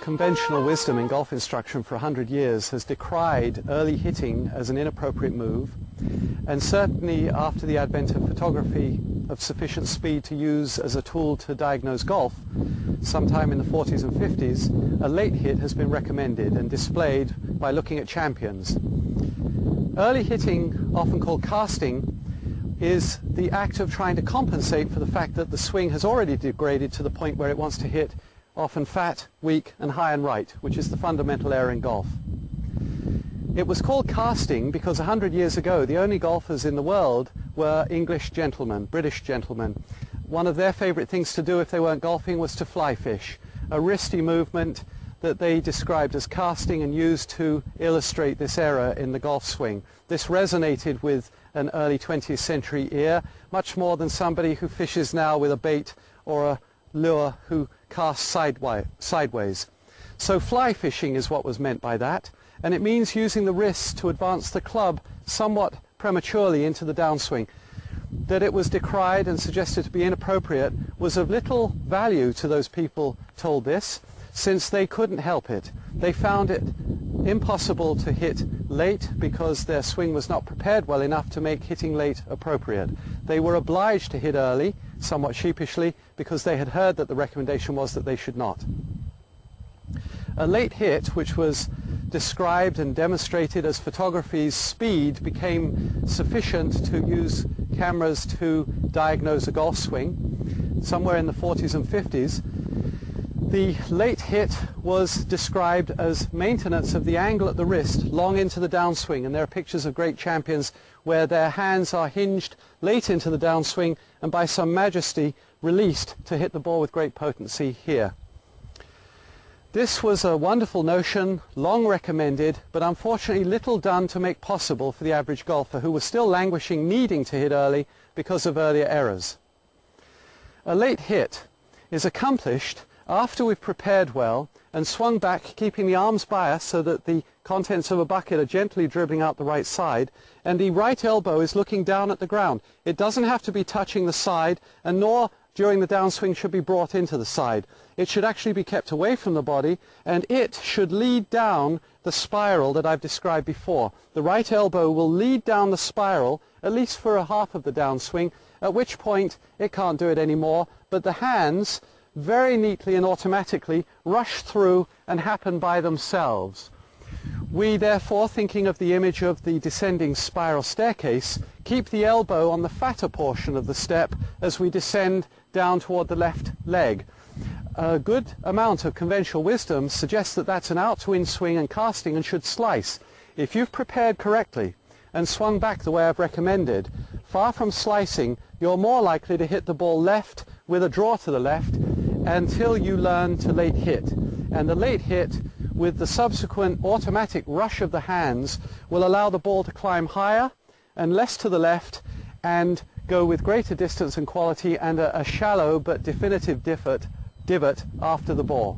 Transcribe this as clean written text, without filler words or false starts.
Conventional wisdom in golf instruction for 100 years has decried early hitting as an inappropriate move, and certainly after the advent of photography of sufficient speed to use as a tool to diagnose golf, sometime in the 40s and 50s, a late hit has been recommended and displayed by looking at champions. Early hitting, often called casting, is the act of trying to compensate for the fact that the swing has already degraded to the point where it wants to hit often fat, weak and high and right, which is the fundamental error in golf. It was called casting because 100 years ago the only golfers in the world were English gentlemen, British gentlemen. One of their favorite things to do if they weren't golfing was to fly fish, a wristy movement that they described as casting and used to illustrate this error in the golf swing. This resonated with an early 20th century ear, much more than somebody who fishes now with a bait or a lure who casts sideways. So fly fishing is what was meant by that, and it means using the wrist to advance the club somewhat prematurely into the downswing. That it was decried and suggested to be inappropriate was of little value to those people told this, since they couldn't help it. They found it impossible to hit late because their swing was not prepared well enough to make hitting late appropriate. They were obliged to hit early, somewhat sheepishly, because they had heard that the recommendation was that they should not. A late hit, which was described and demonstrated as photography's speed became sufficient to use cameras to diagnose a golf swing, somewhere in the 40s and 50s, the late hit was described as maintenance of the angle at the wrist long into the downswing, and there are pictures of great champions where their hands are hinged late into the downswing and by some majesty released to hit the ball with great potency here. This was a wonderful notion, long recommended, but unfortunately little done to make possible for the average golfer, who was still languishing needing to hit early because of earlier errors. A late hit is accomplished after we've prepared well and swung back, keeping the arms by us so that the contents of a bucket are gently dribbling out the right side, and the right elbow is looking down at the ground. It doesn't have to be touching the side, and nor during the downswing should be brought into the side. It should actually be kept away from the body, and it should lead down the spiral that I've described before. The right elbow will lead down the spiral, at least for a half of the downswing, at which point it can't do it anymore, but the hands very neatly and automatically rush through and happen by themselves. We therefore, thinking of the image of the descending spiral staircase, keep the elbow on the fatter portion of the step as we descend down toward the left leg. A good amount of conventional wisdom suggests that that's an out-to-in swing and casting and should slice. If you've prepared correctly and swung back the way I've recommended, far from slicing, you're more likely to hit the ball left with a draw to the left until you learn to late hit. And the late hit, with the subsequent automatic rush of the hands, will allow the ball to climb higher and less to the left and go with greater distance and quality and a shallow but definitive divot after the ball.